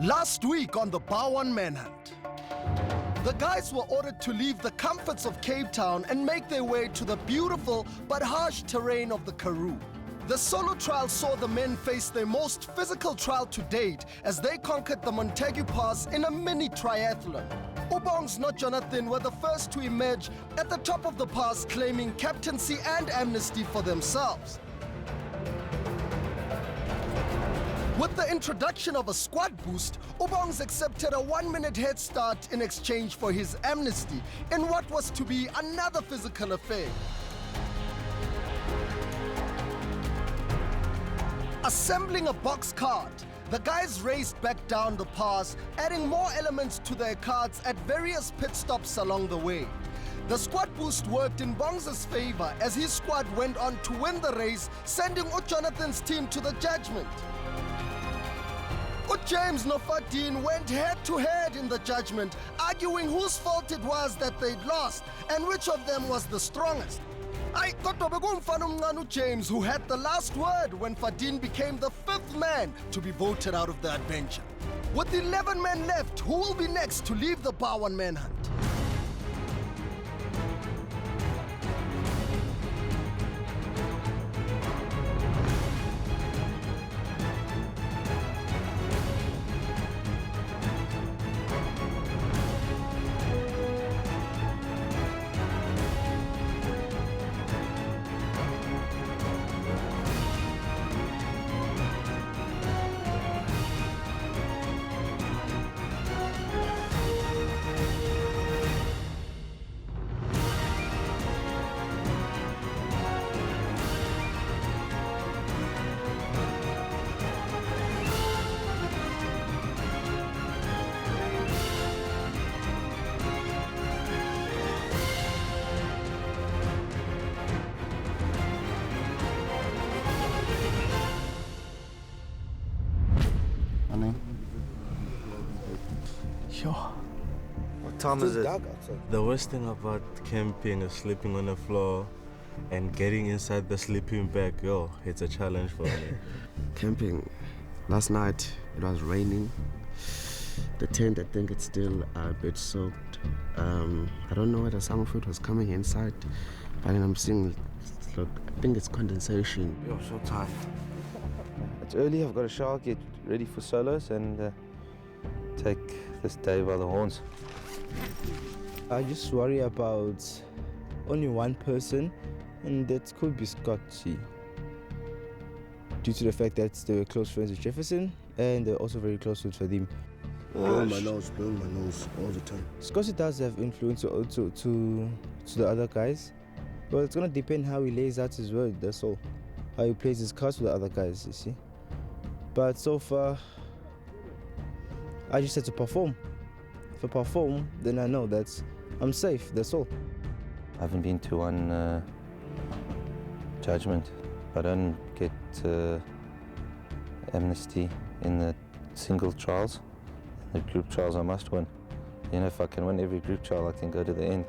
Last week on the Bar 1 Manhunt, the guys were ordered to leave the comforts of Cape Town and make their way to the beautiful but harsh terrain of the Karoo. The solo trial saw the men face their most physical trial to date as they conquered the Montague Pass in a mini triathlon. Bongs, not Jonathan, were the first to emerge at the top of the pass, claiming captaincy and amnesty for themselves. With the introduction of a squad boost, Bongs accepted a 1-minute head start in exchange for his amnesty in what was to be another physical affair. Assembling a box cart, the guys raced back down the pass, adding more elements to their carts at various pit stops along the way. The squad boost worked in Bongs' favor as his squad went on to win the race, sending Jonathan's team to the judgment. James no Fadin went head-to-head in the judgment, arguing whose fault it was that they'd lost and which of them was the strongest. James, who had the last word when Fadin became the 5th man to be voted out of the adventure. With 11 men left, who will be next to leave the Bar 1 Manhunt? What time is it? The worst thing about camping is sleeping on the floor and getting inside the sleeping bag. It's a challenge for me. Camping. Last night it was raining. The tent, I think it's still a bit soaked. I don't know whether some of it was coming inside, but then I'm seeing, look, I think it's condensation. Yo, so tired. It's early, I've got a shower, get ready for solos and take this day by the horns. I just worry about only one person, and that could be Scotty. Due to the fact that they were close friends with Jefferson, and they're also very close with Vadim. Blowing my nose all the time. Scotty does have influence also to the other guys. Well, it's gonna depend how he lays out his word, that's all. How he plays his cards with the other guys, you see. But so far, I just had to perform. If I perform, then I know that I'm safe, that's all. I haven't been to one judgment. I don't get amnesty in the single trials. The group trials I must win. You know, if I can win every group trial, I can go to the end.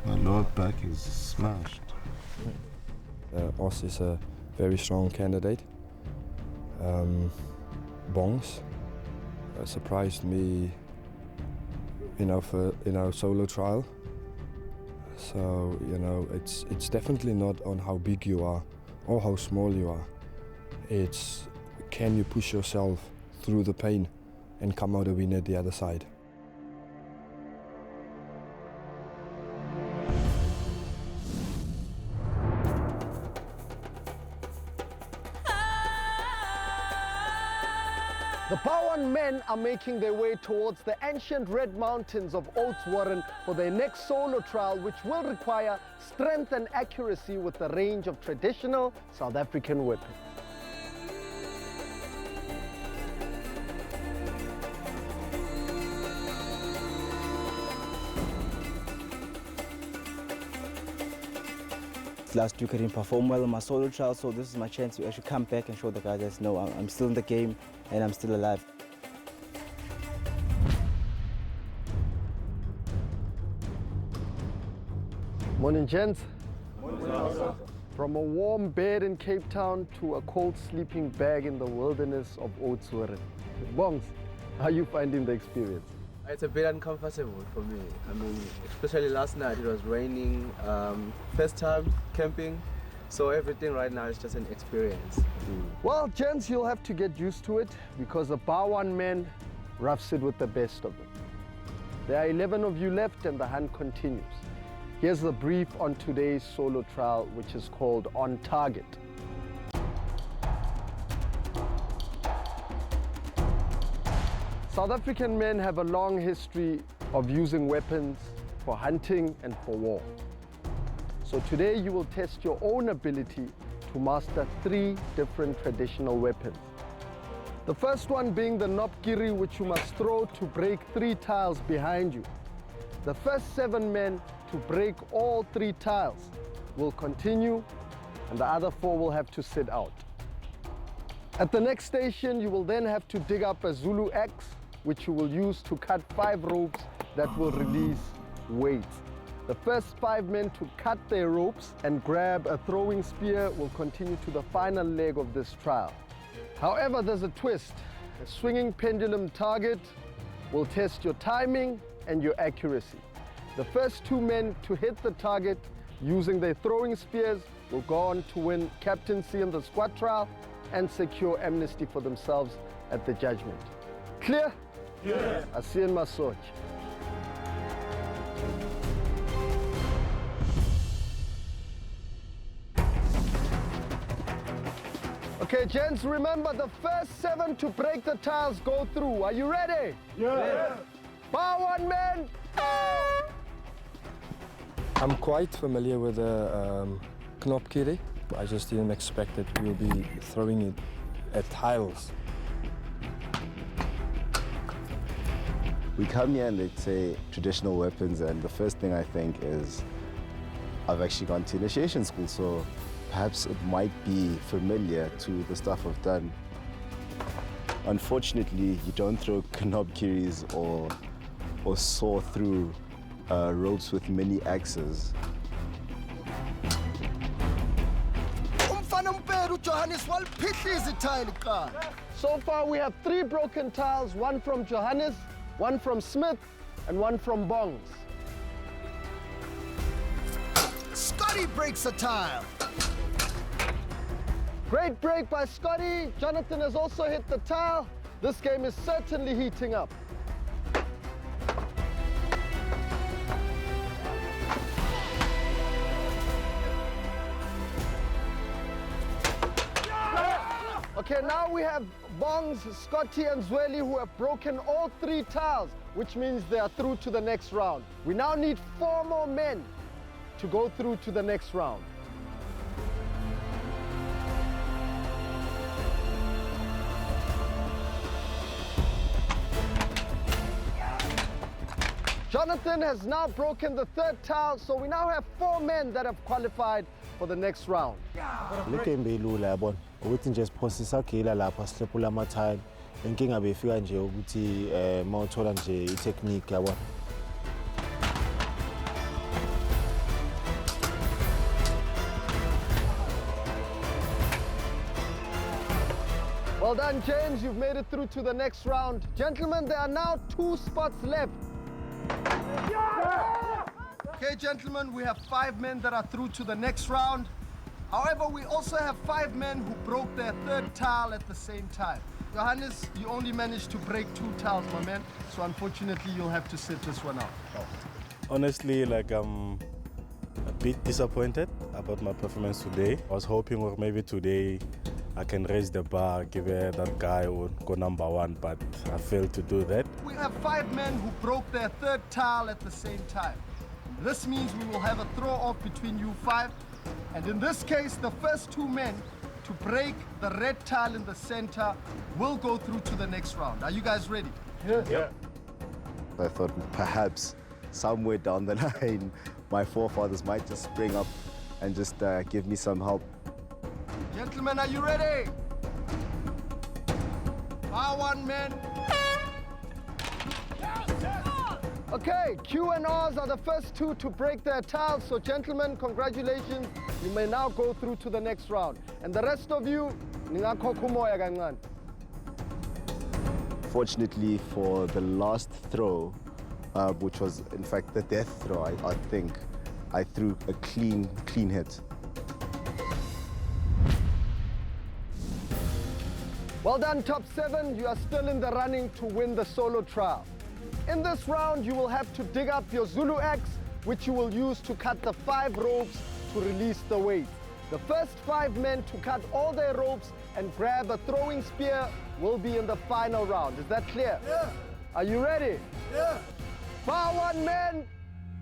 My lower back is smashed. Os is a very strong candidate. Bongs surprised me in our solo trial. So it's definitely not on how big you are or how small you are. It's can you push yourself through the pain and come out a winner at the other side. The Bar 1 men are making their way towards the ancient red mountains of Oudtshoorn for their next solo trial, which will require strength and accuracy with a range of traditional South African weapons. Last week I didn't perform well on my solo trial, so this is my chance to actually come back and show the guys that no, I'm still in the game and I'm still alive. Morning, gents. Morning. From a warm bed in Cape Town to a cold sleeping bag in the wilderness of Oudtshoorn. Bongs, How are you finding the experience? It's a bit uncomfortable for me. I mean, especially last night, it was raining. First time camping, so everything right now is just an experience. Well, gents, you'll have to get used to it because the Bar 1 men roughs it with the best of them. There are 11 of you left and the hunt continues. Here's the brief on today's solo trial, which is called On Target. South African men have a long history of using weapons for hunting and for war. So today you will test your own ability to master 3 different traditional weapons. The first one being the knobkiri, which you must throw to break 3 tiles behind you. The first 7 men to break all 3 tiles will continue, and the other 4 will have to sit out. At the next station, you will then have to dig up a Zulu axe, which you will use to cut 5 ropes that will release weights. The first 5 men to cut their ropes and grab a throwing spear will continue to the final leg of this trial. However, there's a twist. A swinging pendulum target will test your timing and your accuracy. The first 2 men to hit the target using their throwing spears will go on to win captaincy in the squad trial and secure amnesty for themselves at the judgment. Clear? Yes. I see in my sword. Okay, gents, remember the first 7 to break the tiles go through. Are you ready? Yes. Bar 1 men. I'm quite familiar with the knobkiri. I just didn't expect that we'll be throwing it at tiles. We come here and they say traditional weapons, and the first thing I think is I've actually gone to initiation school, so perhaps it might be familiar to the stuff I've done. Unfortunately, you don't throw knobkiris or saw through ropes with mini axes. So far we have 3 broken tiles, 1 from Johannes, 1 from Smith, and 1 from Bongs. Scotty breaks a tile. Great break by Scotty. Jonathan has also hit the tile. This game is certainly heating up. Okay, now we have Bongs, Scotty, and Zweli who have broken all 3 tiles, which means they are through to the next round. We now need 4 more men to go through to the next round. Jonathan has now broken the 3rd tile, so we now have 4 men that have qualified for the next round. Le game belula yabona ukuthi nje siphosisa gila lapha sihlephula ama time inkinga befika nje ukuthi mawuthola nje I technique yabona. Well done, James. You've made it through to the next round. Gentlemen, there are now 2 spots left. Okay, gentlemen, we have 5 men that are through to the next round. However, we also have 5 men who broke their 3rd tile at the same time. Johannes, you only managed to break 2 tiles, my man. So unfortunately, you'll have to sit this one out. Honestly, like I'm a bit disappointed about my performance today. I was hoping or maybe today I can raise the bar, give that guy who go number 1, but I failed to do that. We have 5 men who broke their 3rd tile at the same time. This means we will have a throw-off between you 5. And in this case, the first 2 men to break the red tile in the center will go through to the next round. Are you guys ready? Yeah. I thought perhaps somewhere down the line, my forefathers might just spring up and just give me some help. Gentlemen, are you ready? Bar 1 men. Okay, Q and R's are the first 2 to break their tiles. So gentlemen, congratulations. You may now go through to the next round. And the rest of you, ningakhokha umoya kancane. Unfortunately for the last throw, which was in fact the death throw, I think, I threw a clean hit. Well done, top 7. You are still in the running to win the solo trial. In this round, you will have to dig up your Zulu axe, which you will use to cut the 5 ropes to release the weight. The first 5 men to cut all their ropes and grab a throwing spear will be in the final round. Is that clear? Yeah. Are you ready? Yeah. Bar 1 men,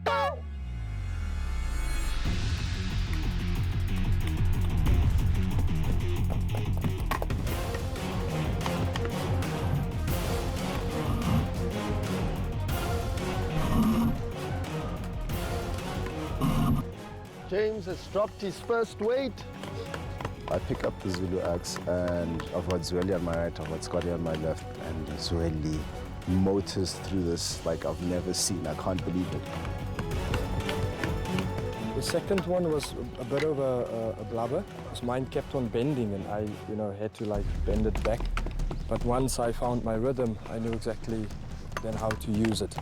go! James has dropped his first weight. I pick up the Zulu axe and I've got Zweli on my right, I've got Scotty on my left, and Zweli motors through this like I've never seen. I can't believe it. The second one was a bit of a blubber, because mine kept on bending and I, had to like bend it back. But once I found my rhythm, I knew exactly then how to use it.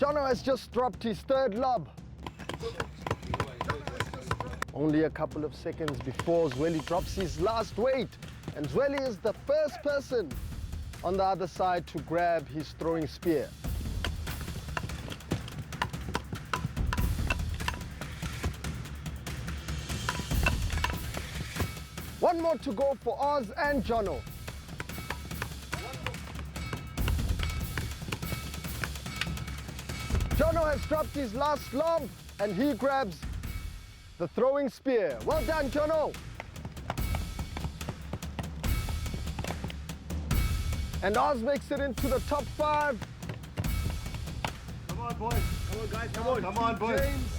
Jono has just dropped his third lob. Only a couple of seconds before Zweli drops his last weight. And Zweli is the first person on the other side to grab his throwing spear. One more to go for Oz and Jono. Jono has dropped his last lob and he grabs the throwing spear. Well done, Jono. And Oz makes it into the top 5. Come on, boys. Come on, guys. Come on. Come on, boys. James.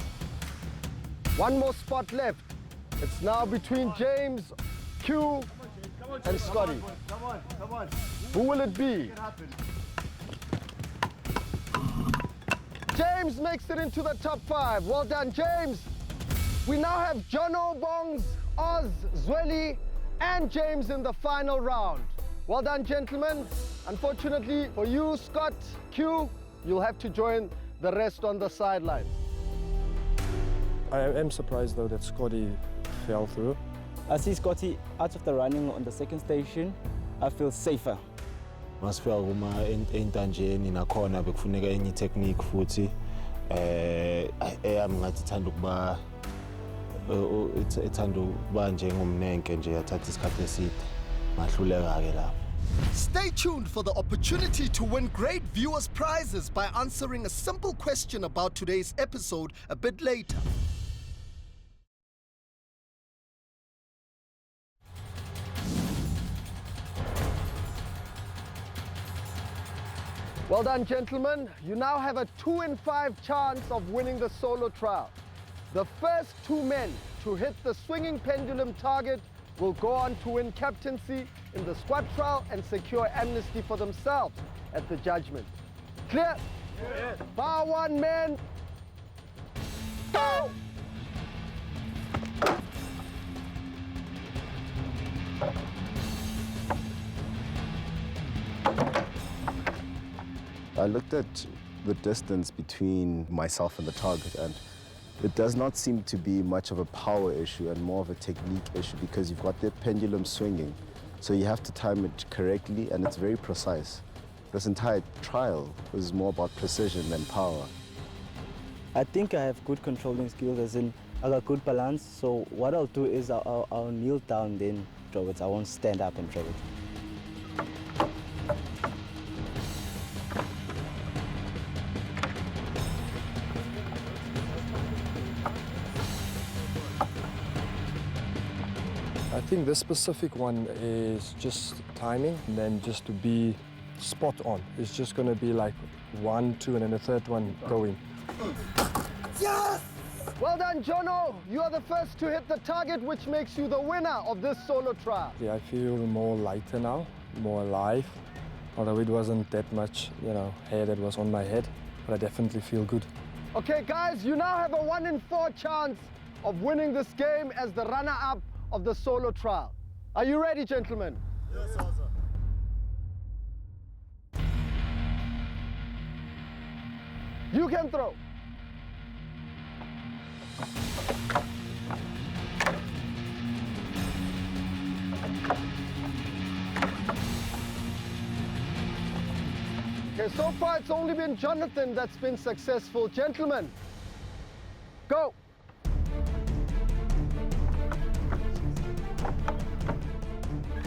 One more spot left. It's now between James, Q, and Scotty. Come on, come on. Who will it be? James makes it into the top 5. Well done, James. We now have Jono, Bongs, Oz, Zweli, and James in the final round. Well done, gentlemen. Unfortunately for you, Scott, Q, you'll have to join the rest on the sidelines. I am surprised though that Scotty fell through. I see Scotty out of the running on the second station. I feel safer. Masifika kuma entanjeni nakhona bekufuneka enye technique futhi eyami ngathi ithanda ukuba ithanda ukuba njengomnenke nje yathatha isikhathi eside ngahluleka ke lapho. Stay tuned for the opportunity to win great viewers prizes by answering a simple question about today's episode a bit later. Well done, gentlemen. You now have a 2 in 5 chance of winning the solo trial. The first 2 men to hit the swinging pendulum target will go on to win captaincy in the squad trial and secure amnesty for themselves at the judgment. Clear? Yeah. Bar 1 men, go! I looked at the distance between myself and the target, and it does not seem to be much of a power issue and more of a technique issue, because you've got the pendulum swinging, so you have to time it correctly, and it's very precise. This entire trial is more about precision than power. I think I have good controlling skills, as in I got good balance. So what I'll do is I'll kneel down, then throw it. I won't stand up and throw it. I think this specific one is just timing, and then just to be spot on. It's just going to be like 1, 2, and then the third one going. Yes! Well done, Jono. You are the first to hit the target, which makes you the winner of this solo trial. Yeah, I feel more lighter now, more alive. Although it wasn't that much, hair that was on my head, but I definitely feel good. Okay, guys, you now have a 1 in 4 chance of winning this game as the runner-up of the solo trial. Are you ready, gentlemen? Yes, sir. You can throw. Okay, so far it's only been Jonathan that's been successful. Gentlemen, go.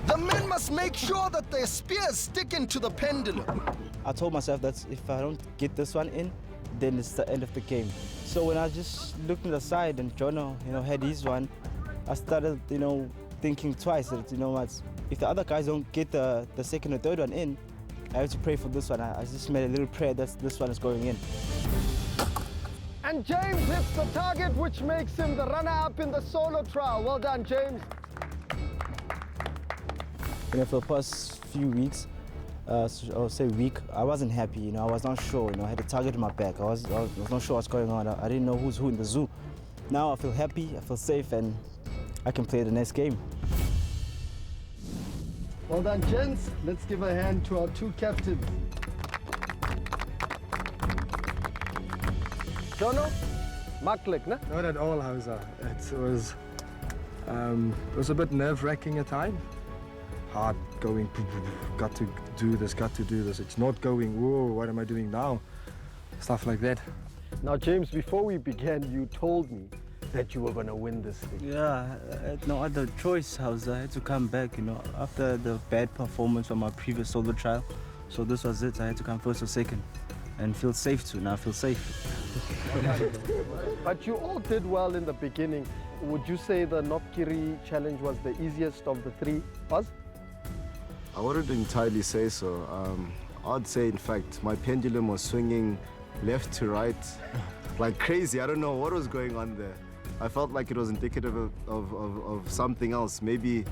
The men must make sure that their spears stick into the pendulum. I told myself that if I don't get this one in, then it's the end of the game. So when I just looked to the side and Jono, had his one, I started, thinking twice that, what, if the other guys don't get the second or third one in, I have to pray for this one. I just made a little prayer that this one is going in. And James hits the target, which makes him the runner-up in the solo trial. Well done, James. For the past few weeks, I'll say week, I wasn't happy. I was not sure. I had a target in my back. I was not sure what's going on. I didn't know who's who in the zoo. Now I feel happy, I feel safe, and I can play the next game. Well done, gents. Let's give a hand to our two captains. Jono, makkelijk, ne? Not at all, Hausa. It was a bit nerve-wracking at times. Hard going, got to do this. It's not going, whoa, what am I doing now? Stuff like that. Now, James, before we began, you told me that you were going to win this thing. Yeah, I had no other choice, Hausa. I had to come back, after the bad performance from my previous solo trial. So this was it. I had to come first or second and feel safe too. Now I feel safe. But you all did well in the beginning. Would you say the Nopkiri challenge was the easiest of the three? Buzz? I wouldn't entirely say so. I'd say, in fact, my pendulum was swinging left to right like crazy. I don't know what was going on there. I felt like it was indicative of something else. Maybe,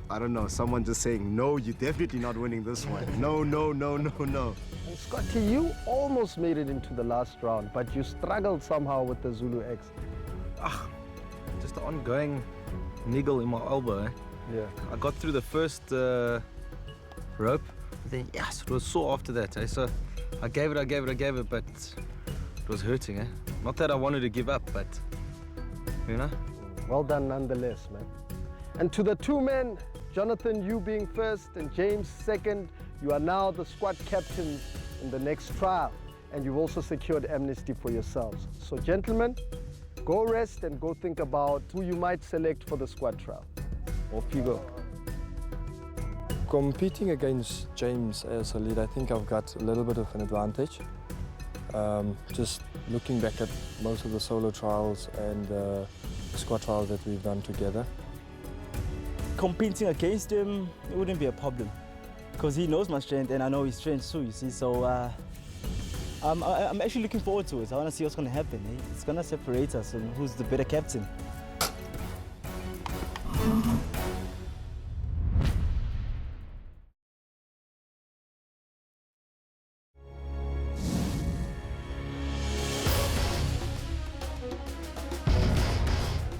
I don't know, someone just saying, no, you're definitely not winning this one. No. And Scotty, you almost made it into the last round, but you struggled somehow with the Zulu X. Just the ongoing niggle in my elbow. Eh? Yeah. I got through the first rope, but then yes, it was sore after that. Eh? So I gave it, but it was hurting. Eh? Not that I wanted to give up, but Well done nonetheless, man. And to the two men, Jonathan, you being first and James second, you are now the squad captains in the next trial, and you've also secured amnesty for yourselves. So gentlemen, go rest and go think about who you might select for the squad trial. Off you go. Competing against James as a lead, I think I've got a little bit of an advantage. Just looking back at most of the solo trials and squad trials that we've done together. Competing against him, it wouldn't be a problem because he knows my strength and I know his strength too, you see. So I'm actually looking forward to it. I want to see what's going to happen. Eh? It's going to separate us and who's the better captain.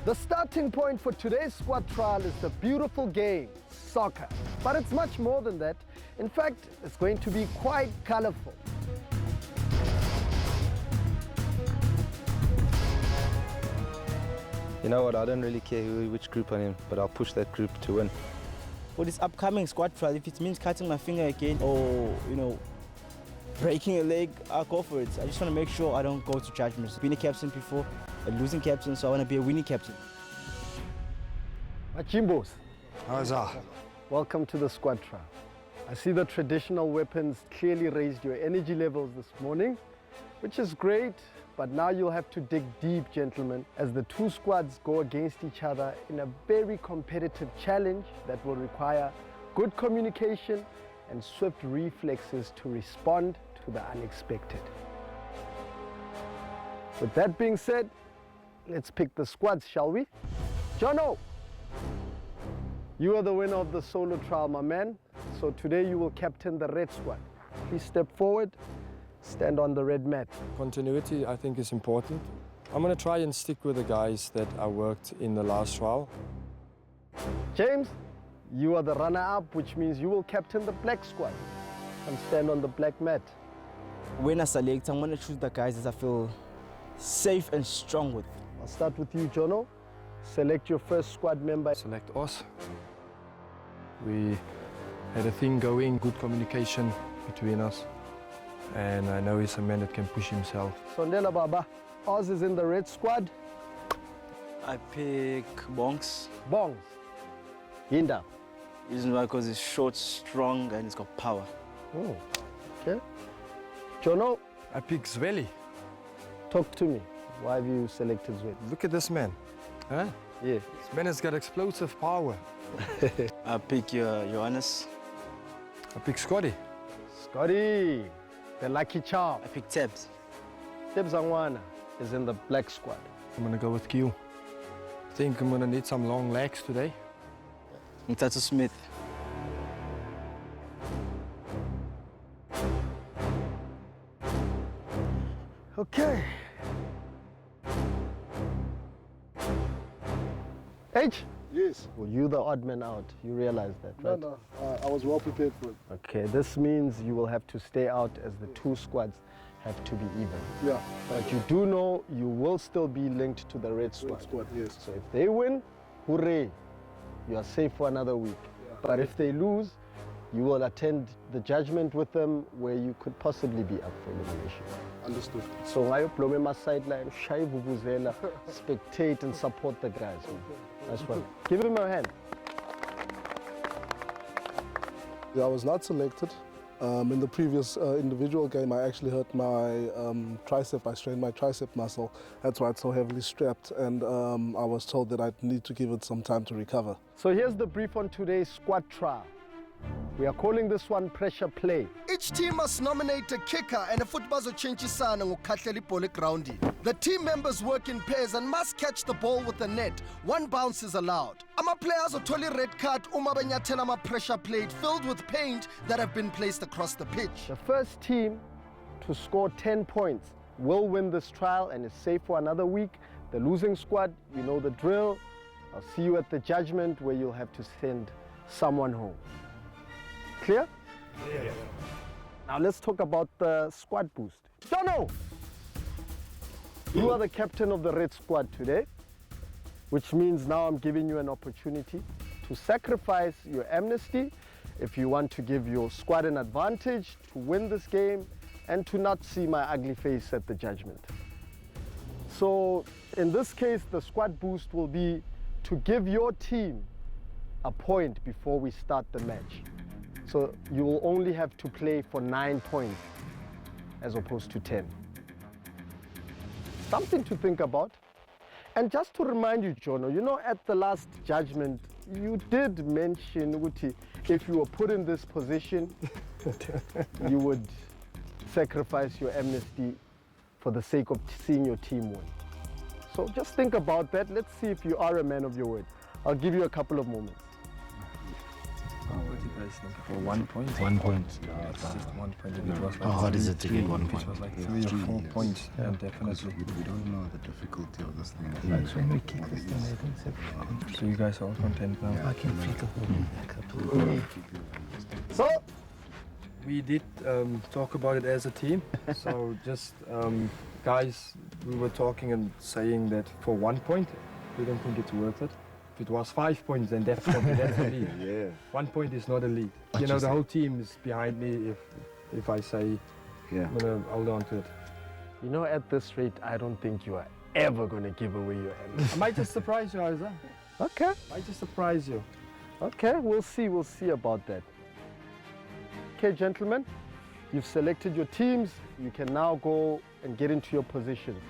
The starting point for today's squad trial is the beautiful game, soccer. But it's much more than that. In fact, it's going to be quite colorful. you know what? I don't really care which group I'm in, but I'll push that group to win. For this upcoming squad trial, if it means cutting my finger again or, breaking a leg, I'll go for it. I just want to make sure I don't go to judgments. I've been a captain before, a losing captain, so I want to be a winning captain. Machimbos, How's that? welcome to the squad trial. I see the traditional weapons clearly raised your energy levels this morning, which is great, but now you'll have to dig deep, gentlemen, as the two squads go against each other in a very competitive challenge that will require good communication and swift reflexes to respond to the unexpected. With that being said, let's pick the squads, shall we? Jono, you are the winner of the solo trial, my man. So today you will captain the red squad. Please step forward, stand on the red mat. Continuity, I think, is important. I'm going to try and stick with the guys that I worked in the last trial. James, you are the runner-up, which means you will captain the black squad. And stand on the black mat. When I select, I'm going to choose the guys that I feel safe and strong with. I'll start with you, Jono. Select your first squad member. Select us. We had a thing going, good communication between us. And I know he's a man that can push himself. Sondela Baba, Oz is in the red squad. I pick Bongs. Bongs. Yinda. Reason why, because he's short, strong, and he's got power. Oh, okay. Jono, I pick Zweli. talk to me. Why have you selected Zweli? Look at this man. Huh? Yeah. This man has got explosive power. I pick Johannes. I pick Scotty. Scotty, the lucky charm. I pick Tebs. Tebs Angwana is in the black squad. I'm gonna go with Q. I think I'm gonna need some long legs today. Mtatu Smith. Okay. H? Yes. Well, you the odd man out. You realize that, right? No, I was well prepared for it. Okay, this means you will have to stay out as the two squads have to be even. Yeah. But you do know you will still be linked to the red squad. Red squad, yes. So if they win, hooray, you are safe for another week. Yeah. But if they lose, you will attend the judgment with them where you could possibly be up for elimination. Understood. So ngayoblome my sideline, shayi vuvuzela, spectate and support the guys. That's one. Give him a hand. Yeah, I was not selected. In the previous individual game, I actually hurt my tricep. I strained my tricep muscle. That's why it's so heavily strapped. And I was told that I'd need to give it some time to recover. So here's the brief on today's squad trial. We are calling this one pressure play. Each team must nominate a kicker and a football zochenjisana ngokukhatlela ibhola ground. The team members work in pairs and must catch the ball with the net. One bounce is allowed. Ama-players othola red card uma benyathela ama-pressure plate filled with paint that have been placed across the pitch. The first team to score 10 points will win this trial and is safe for another week. The losing squad, you know the drill. I'll see you at the judgment where you'll have to send someone home. Clear? Yeah. Now let's talk about the squad boost. Dono! You are the captain of the red squad today, which means now I'm giving you an opportunity to sacrifice your amnesty if you want to give your squad an advantage to win this game and to not see my ugly face at the judgment. So in this case, the squad boost will be to give your team a point before we start the match. So you will only have to play for 9 points as opposed to 10. Something to think about. And just to remind you, Jono, you know at the last judgment, you did mention, Uti, if you were put in this position, you would sacrifice your amnesty for the sake of seeing your team win. So just think about that. Let's see if you are a man of your word. I'll give you a couple of moments. What do you guys think? For 1 point? 1 point. It's just 1 point. If it was like How hard is it to get 1 If point? it was like 3 or 4 points, yeah, definitely. We don't know the difficulty of this thing. So you guys are all content now? I can feel So, we did talk about it as a team. So just, guys, we were talking and saying that for 1 point, we don't think it's worth it. If it was 5 points, then definitely that's a lead. Yeah. 1 point is not a lead. You know, the whole team is behind me if I say I'm gonna hold on to it. you know, at this rate, I don't think you are ever going to give away your amnesty. I might just surprise you, Isaac. Okay. I might just surprise you. Okay, we'll see about that. Okay, gentlemen, you've selected your teams. You can now go and get into your positions.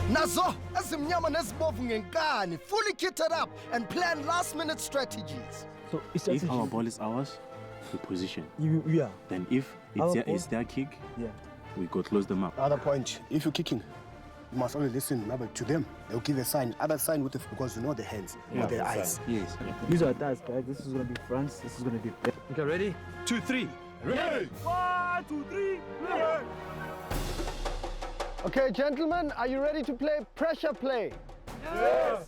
Nazo, ezimnyama nezibovu ngenkani, fully kitted up and plan last-minute strategies. So if our ball is ours, we position. Yeah. Then if it's their kick, we go close them up. Other point, if you're kicking, you must only listen to them. They'll give a sign, other sign with because you know the hands, or the eyes. Yes. These are guys, guys. This is going to be France. This is going to be... Okay, ready? 2, 3. Ready! 1, 2, 3, ready! Okay, gentlemen, are you ready to play pressure play? Yes!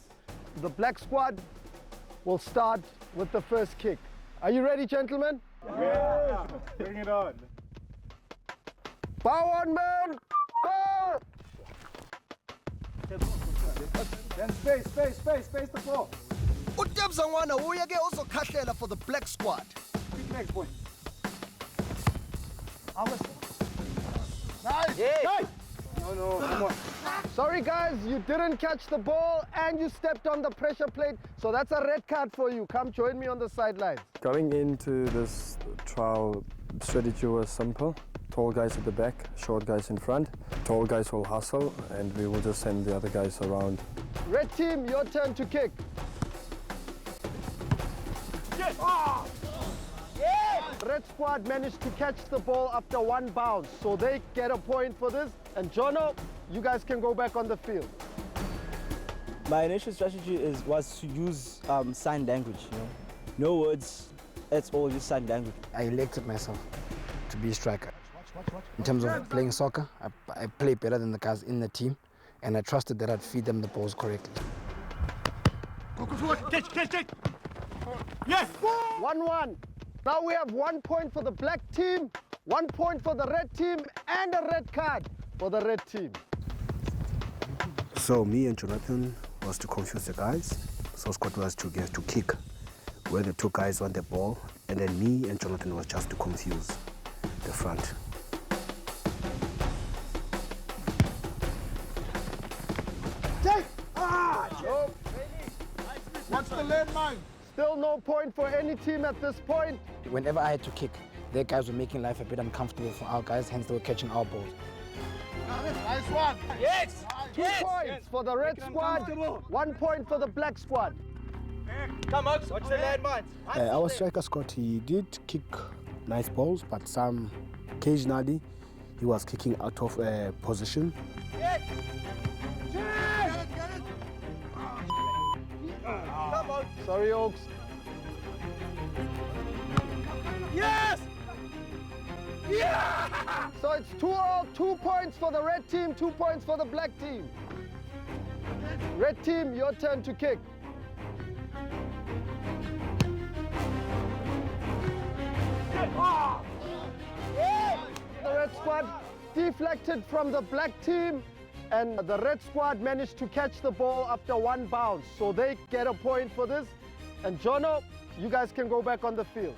The black squad, will start with the first kick. Are you ready, gentlemen? Yeah. Bring it on. Power on, man! Go! Then space the ball. Utebzangwana uyake also khahlela for the black squad. Big legs, boy. Nice! Nice! No, come on. Sorry guys, you didn't catch the ball and you stepped on the pressure plate, so that's a red card for you. Come join me on the sidelines. Going into this trial, strategy was simple. Tall guys at the back, short guys in front. Tall guys will hustle and we will just send the other guys around. Red team, your turn to kick. Yes! Ah! Red squad managed to catch the ball after one bounce, so they get a point for this. And Jono, you guys can go back on the field. My initial strategy was to use sign language, you know. No words, it's all just sign language. I elected myself to be a striker. In terms of playing soccer, I play better than the guys in the team, and I trusted that I'd feed them the balls correctly. Catch! Yes! 1-1. Now we have 1 point for the black team, 1 point for the red team, and a red card for the red team. So me and Jonathan was to confuse the guys. So Scott was to get to kick, where the two guys want the ball, and then me and Jonathan was just to confuse the front. Nope. What's the landmine? Still no point for any team at this point. Whenever I had to kick, their guys were making life a bit uncomfortable for our guys, hence they were catching our balls. Nice one. Yes! 2 points for the red squad, 1 point for the black squad. Come on, watch the landmines. Our striker Scott, he did kick nice balls, but occasionally he was kicking out of position. Come on. Sorry, Oaks. Yes! Yeah! So it's 2-all, 2 points for the red team, 2 points for the black team. Red team, your turn to kick. The red squad deflected from the black team, and the red squad managed to catch the ball after one bounce, so they get a point for this. And Jono, you guys can go back on the field.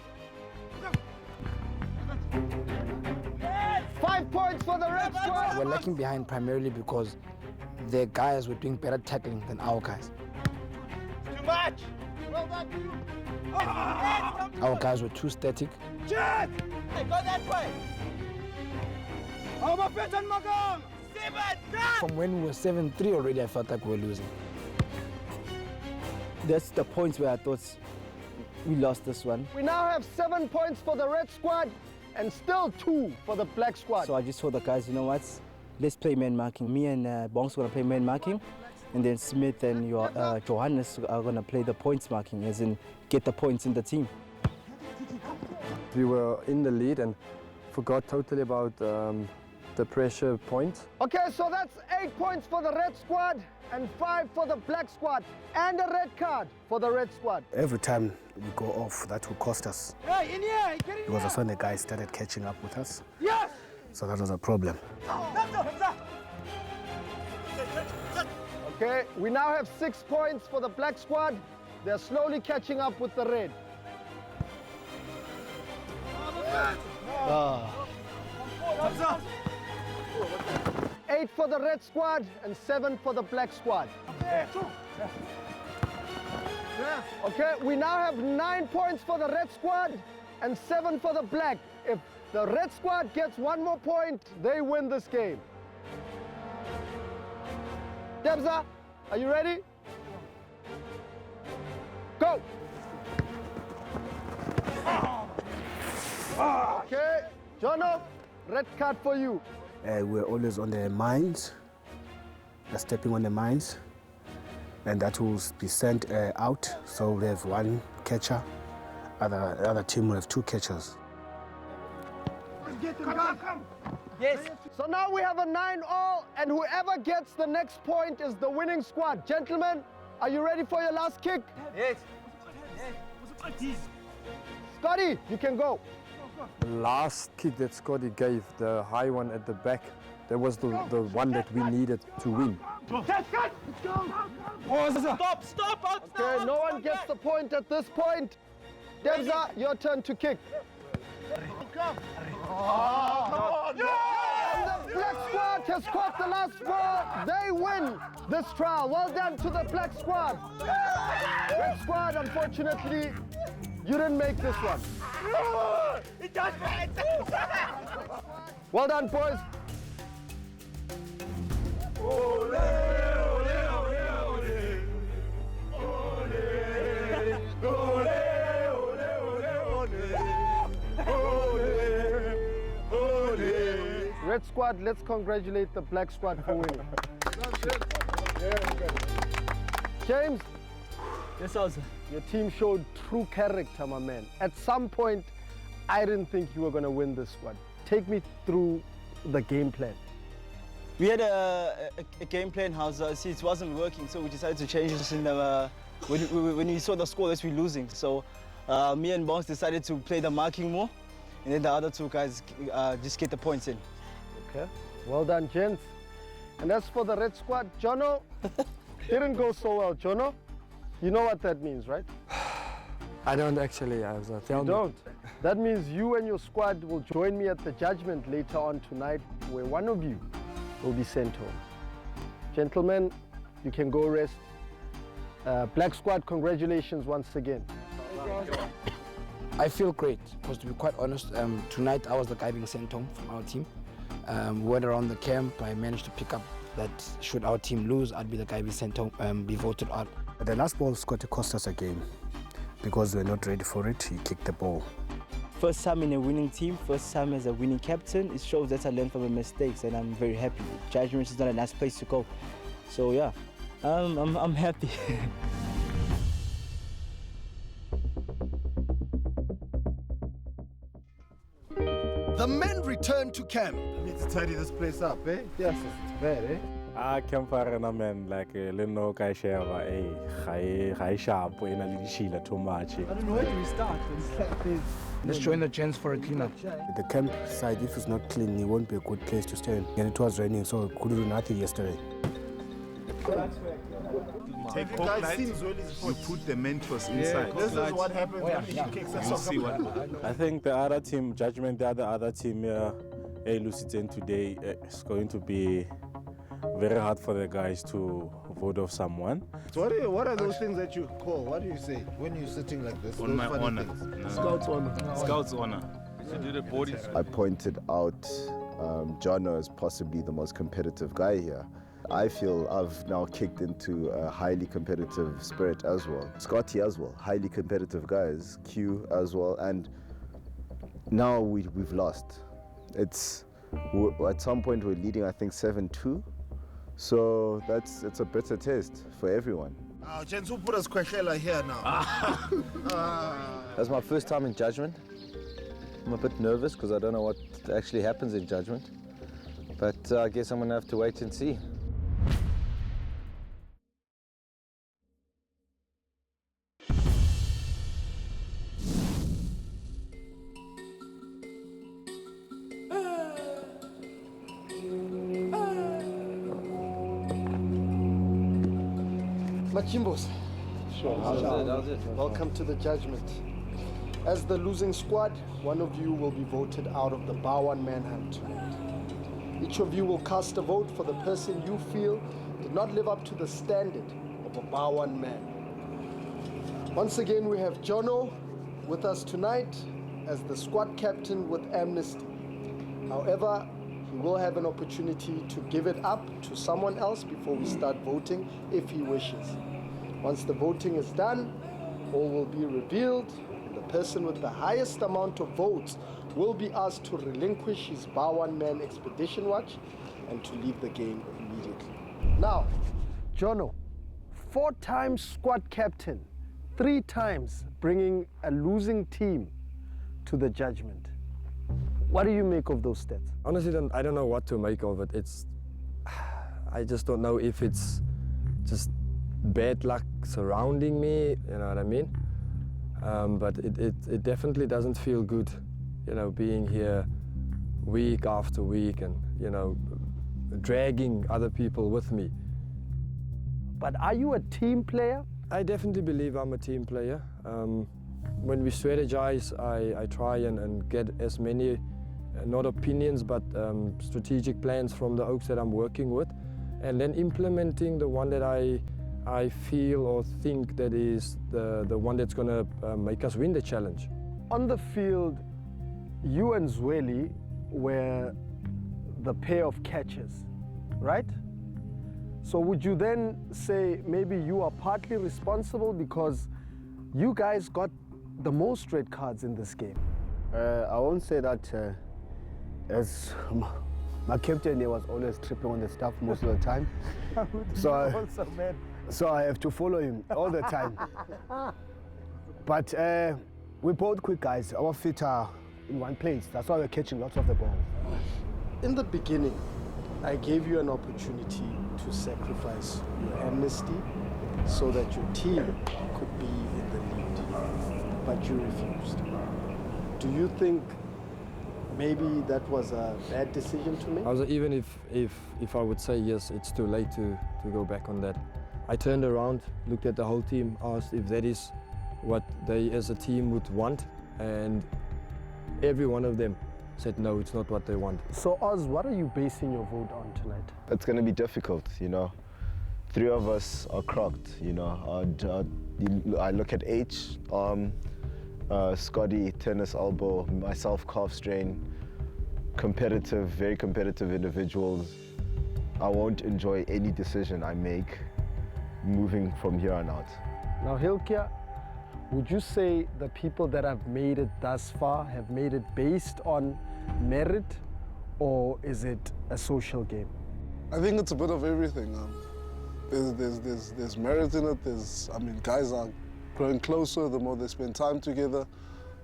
5 points for the red squad. We're lacking behind primarily because their guys were doing better tackling than our guys. Too much! Well done. Our guys were too static. Jet! Hey, go that way! Over Petan Magam! From when we were 7-3 already, I felt like we were losing. That's the points where I thought we lost this one. We now have 7 points for the red squad and still 2 for the black squad. So I just told the guys, you know what? Let's play man marking. Me and Bongs gonna play man marking, and then Smith and Johannes are gonna play the points marking, as in get the points in the team. We were in the lead and forgot totally about the pressure point. Okay, so that's 8 points for the red squad and 5 for the black squad, and a red card for the red squad. Every time we go off, that will cost us. Hey, in here! Get in Because that's when the guys started catching up with us. Yes! So that was a problem. Okay, we now have 6 points for the black squad. They're slowly catching up with the red. 8 for the red squad and 7 for the black squad. Okay, we now have 9 points for the red squad and 7 for the black. If the red squad gets 1 more point, they win this game. Debza, are you ready? Go! Okay, Jono, red card for you. We're always on the mines, stepping on the mines, and that will be sent out. So we have 1 catcher, other team will have 2 catchers. Come. Yes. So now we have a 9-all, and whoever gets the next point is the winning squad. Gentlemen, are you ready for your last kick? Yes. Scotty, you can go. The last kick that Scotty gave, the high one at the back, that was the one that we needed to win. Stop! Okay, no one gets the point at this point. Debza, your turn to kick. And the black squad has caught the last ball. They win this trial. Well done to the black squad. Red squad, unfortunately, you didn't make this one. Well done, boys. Red squad, let's congratulate the black squad for winning. James. Yes, also. Your team showed true character, my man. At some point, I didn't think you were going to win this squad. Take me through the game plan. We had a game plan, house. See, it wasn't working, so we decided to change it in the, when we saw the score that we're losing. So me and Bongs decided to play the marking more, and then the other two guys just get the points in. Okay, well done, gents. And as for the red squad, Jono, didn't go so well. Jono, you know what that means, right? I don't actually, You don't? That means you and your squad will join me at the judgment later on tonight, where one of you will be sent home. Gentlemen, you can go rest. Black squad, congratulations once again. I feel great, because to be quite honest, tonight I was the guy being sent home from our team. We went around the camp. I managed to pick up that should our team lose, I'd be the guy being sent home, be voted out. The last ball, Scotty, cost us a game because we're not ready for it. He kicked the ball. First time in a winning team, first time as a winning captain. It shows that I learned from my mistakes, and I'm very happy. Judgment is not a nice place to go. So yeah, I'm happy. The men return to camp. We need to tidy this place up, eh? Yes, it's bad, eh? Camp arena, man, like Leno Kaisheva, high sharp, in a little too much. I don't know where do we start. Let's join the chance for a cleanup. The camp side, if it's not clean, it won't be a good place to stay in. And it was raining, so we could do nothing yesterday. Take coconut, you put the Mentos inside. This is what happens when he kicks us off. See what happens. I think the other team, judgment, the other team here, Lucitan today, is going to be very hard for the guys to vote off someone. So what are those things that you call? What do you say when you're sitting like this? On my honor. No. Scout's honor. Scout's honor. I pointed out Jono as possibly the most competitive guy here. I feel I've now kicked into a highly competitive spirit as well. Scotty as well, highly competitive guys. Q as well, and now we've lost. It's at some point we're leading, I think 7-2. So it's a bitter taste for everyone. Gents, who put us Kweshela here now? That's my first time in judgment. I'm a bit nervous because I don't know what actually happens in judgment. But I guess I'm going to have to wait and see. Machimbos. Sure. How's it? Welcome to the judgment. As the losing squad, one of you will be voted out of the Bar 1 Manhunt tonight. Each of you will cast a vote for the person you feel did not live up to the standard of a Bar 1 man. Once again, we have Jono with us tonight as the squad captain with amnesty. However, he will have an opportunity to give it up to someone else before we start voting if he wishes. Once the voting is done, all will be revealed. The person with the highest amount of votes will be asked to relinquish his Bar 1 man expedition watch and to leave the game immediately. Now, Jono, 4 times squad captain, 3 times bringing a losing team to the judgment. What do you make of those stats? Honestly, I don't know what to make of it. I just don't know if it's just bad luck surrounding me, you know what I mean? But it definitely doesn't feel good, you know, being here week after week and, you know, dragging other people with me. But are you a team player? I definitely believe I'm a team player. When we strategize, I try and get as many, not opinions, but strategic plans from the Oaks that I'm working with, and then implementing the one that I feel or think that is the one that's going to make us win the challenge. On the field, you and Zweli were the pair of catchers, right? So would you then say maybe you are partly responsible because you guys got the most red cards in this game? I won't say that as my captain, he was always tripping on the stuff most of the time. So I have to follow him all the time. But we're both quick guys. Our feet are in one place. That's why we're catching lots of the balls. In the beginning, I gave you an opportunity to sacrifice your amnesty so that your team could be in the lead, but you refused. Do you think maybe that was a bad decision to make? Also, even if I would say yes, it's too late to go back on that. I turned around, looked at the whole team, asked if that is what they as a team would want, and every one of them said no, it's not what they want. So Oz, what are you basing your vote on tonight? It's going to be difficult, you know. 3 of us are crocked, you know. I look at H, Scotty, tennis elbow, myself, calf strain, competitive, very competitive individuals. I won't enjoy any decision I make moving from here on out. Now, Hilkia, would you say the people that have made it thus far have made it based on merit, or is it a social game? I think it's a bit of everything. There's merit in it. Guys are growing closer the more they spend time together.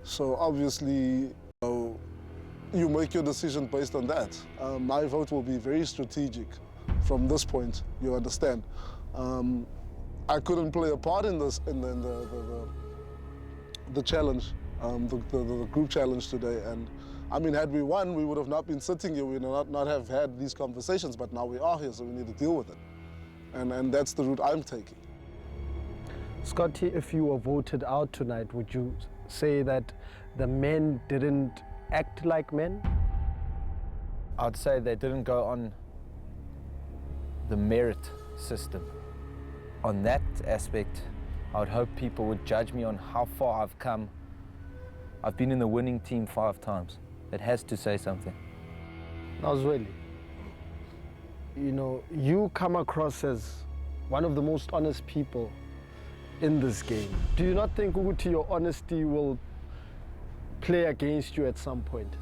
So obviously, you make your decision based on that. My vote will be very strategic from this point, you understand. I couldn't play a part in this, in the challenge, the group challenge today. And I mean, had we won, we would have not been sitting here, we would not have had these conversations, but now we are here, so we need to deal with it. And that's the route I'm taking. Scotty, if you were voted out tonight, would you say that the men didn't act like men? I'd say they didn't go on the merit system. On that aspect, I would hope people would judge me on how far I've come. I've been in the winning team 5 times. That has to say something. Now, Zweli, you know, you come across as one of the most honest people in this game. Do you not think, Uguti, your honesty will play against you at some point?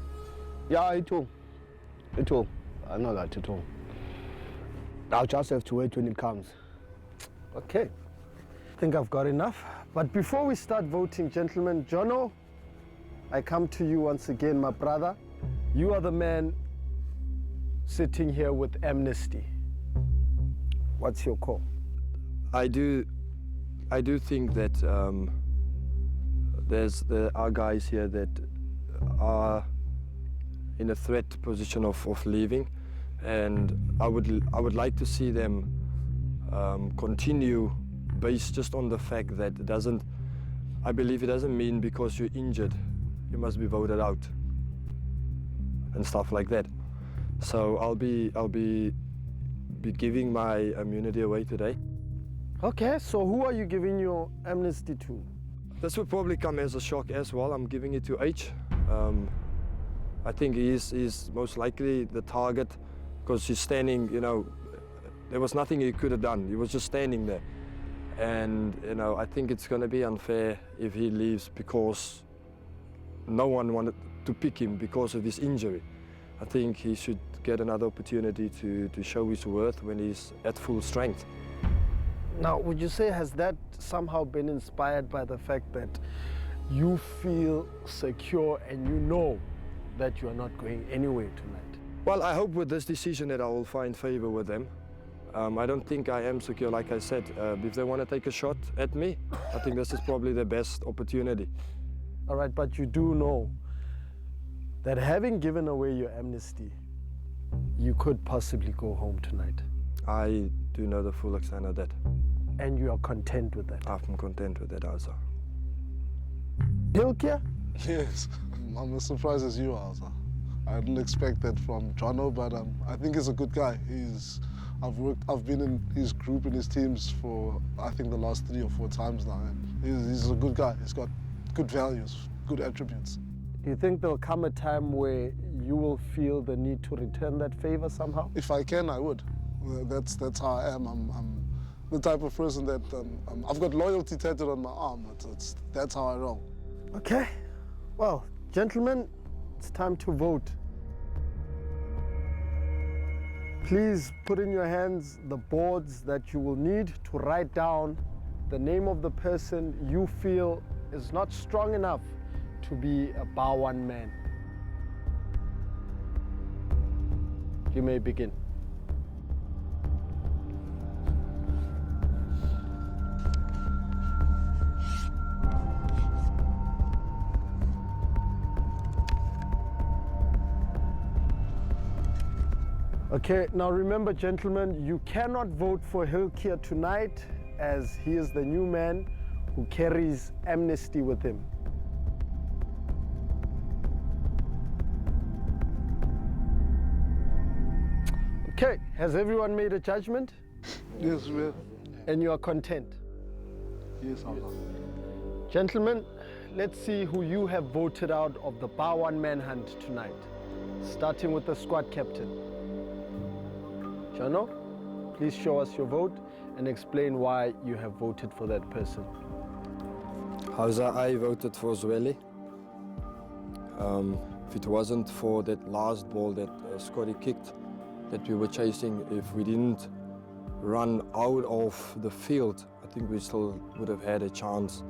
Yeah, it will. It will. I know that it will. I'll just have to wait when it comes. Okay. I think I've got enough. But before we start voting, gentlemen, Jono, I come to you once again, my brother. You are the man sitting here with amnesty. What's your call? I do think that there are guys here that are in a threat position of leaving, and I would like to see them continue based just on the fact that I believe it doesn't mean because you're injured you must be voted out and stuff like that. So I'll be giving my immunity away today. Okay, so who are you giving your amnesty to? This will probably come as a shock as well. I'm giving it to H. I think he is most likely the target because he's standing, you know, there was nothing he could have done. He was just standing there. And, you know, I think it's going to be unfair if he leaves because no one wanted to pick him because of his injury. I think he should get another opportunity to show his worth when he's at full strength. Now, would you say has that somehow been inspired by the fact that you feel secure and you know that you are not going anywhere tonight? Well, I hope with this decision that I will find favor with them. I don't think I am secure, like I said. If they want to take a shot at me, I think this is probably the best opportunity. All right, but you do know that having given away your amnesty, you could possibly go home tonight. I do know the full extent of that. And you are content with that? I'm content with that also. Hilkia? Yes, I'm as surprised as you are, sir. I didn't expect that from Jono, but I think he's a good guy. I've been in his group and his teams for I think the last 3 or 4 times now, and he's a good guy. He's got good values, good attributes. Do you think there'll come a time where you will feel the need to return that favor somehow? If I can, I would. That's how I am. I'm the type of person that I've got loyalty tattooed on my arm. That's how I roll. Okay. Well, gentlemen, it's time to vote. Please put in your hands the boards that you will need to write down the name of the person you feel is not strong enough to be a Bar 1 man. You may begin. Okay, now remember, gentlemen, you cannot vote for Hilkia tonight as he is the new man who carries amnesty with him. Okay, has everyone made a judgment? Yes, we have. And you are content? Yes, Allah. Gentlemen, let's see who you have voted out of the Bar 1 Manhunt tonight, starting with the squad captain. Jono, please show us your vote and explain why you have voted for that person. Hausa, I voted for Zweli. If it wasn't for that last ball that Scotty kicked, that we were chasing, if we didn't run out of the field, I think we still would have had a chance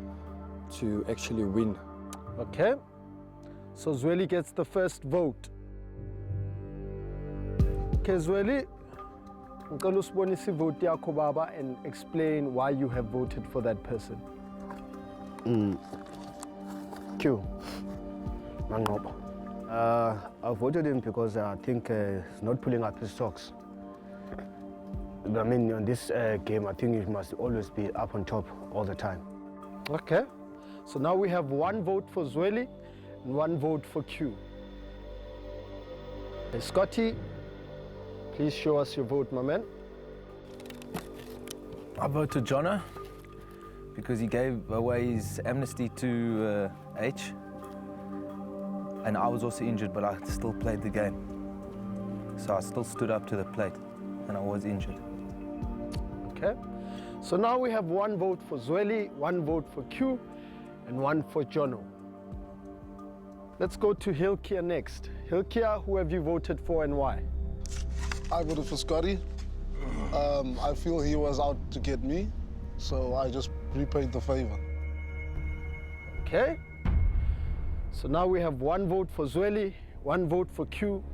to actually win. Okay, so Zweli gets the first vote. Okay, Zweli, ngicela usibonise ivote yakho baba and explain why you have voted for that person. Q. Mangoba. I voted him because I think he's not pulling up his socks. I mean, in this game, I think he must always be up on top all the time. Okay, so now we have 1 vote for Zweli and 1 vote for Q. Hey, Scotty, please show us your vote, my man. I voted Jono because he gave away his amnesty to H. And I was also injured, but I still played the game. So I still stood up to the plate, and I was injured. Okay, so now we have 1 vote for Zweli, 1 vote for Q, and 1 for Jono. Let's go to Hilkia next. Hilkia, who have you voted for and why? I voted for Scotty. I feel he was out to get me, so I just repaid the favor. Okay. So now we have 1 vote for Zweli, 1 vote for Q,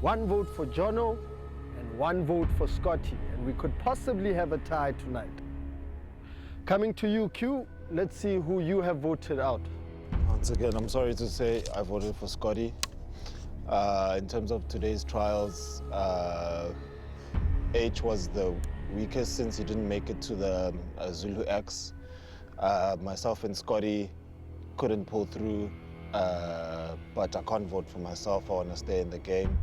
1 vote for Jono, and 1 vote for Scotty. And we could possibly have a tie tonight. Coming to you, Q, let's see who you have voted out. Once again, I'm sorry to say I voted for Scotty. In terms of today's trials, H was the weakest since he didn't make it to the Zulu X. Myself and Scotty couldn't pull through, but I can't vote for myself. I want to stay in the game.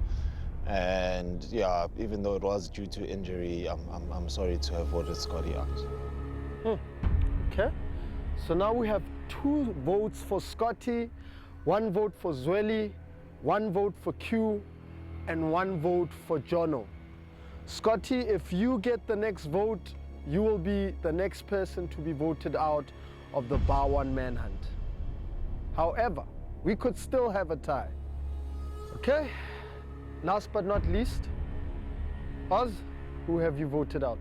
And yeah, even though it was due to injury, I'm sorry to have voted Scotty out. Okay, so now we have 2 votes for Scotty, 1 vote for Zweli, 1 vote for Q, and 1 vote for Jono. Scotty, if you get the next vote, you will be the next person to be voted out of the Bar 1 Manhunt. However, we could still have a tie. Okay, last but not least, Oz, who have you voted out?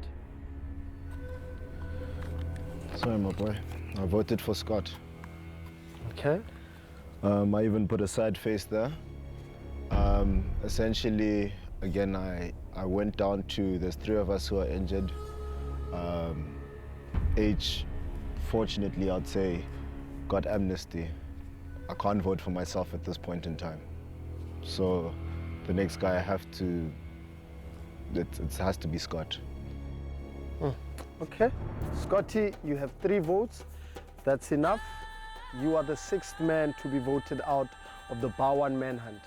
Sorry, my boy. I voted for Scott. Okay. I even put a sad face there. Essentially, again, I I went down to, there's 3 of us who are injured. H, fortunately, I'd say, got amnesty. I can't vote for myself at this point in time. So the next guy I have to, it has to be Scott. Okay. Scotty, you have 3 votes. That's enough. You are the 6th man to be voted out of the Bar 1 Manhunt.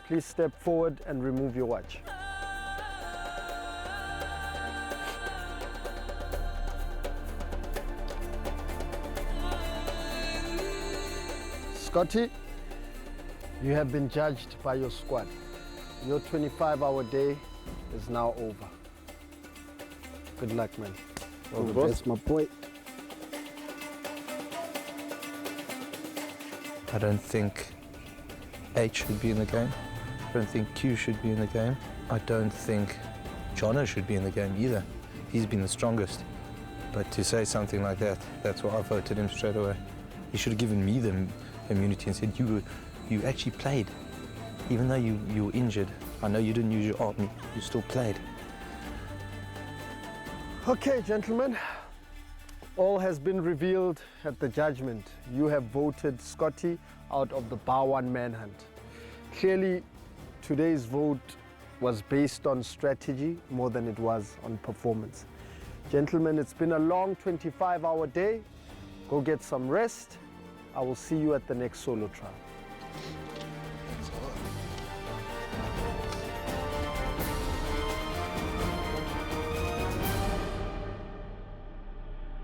Please step forward and remove your watch. Scotty, you have been judged by your squad. Your 25-hour day is now over. Good luck, man. All the best, my boy. I don't think H should be in the game. I don't think Q should be in the game. I don't think Jono should be in the game either. He's been the strongest. But to say something like that, that's why I voted him straight away. He should have given me the immunity and said, you actually played. Even though you were injured, I know you didn't use your arm, you still played. Okay, gentlemen, all has been revealed at the judgment. You have voted Scotty out of the Bar 1 Manhunt. Clearly, today's vote was based on strategy more than it was on performance. Gentlemen, it's been a long 25-hour day. Go get some rest. I will see you at the next solo trial.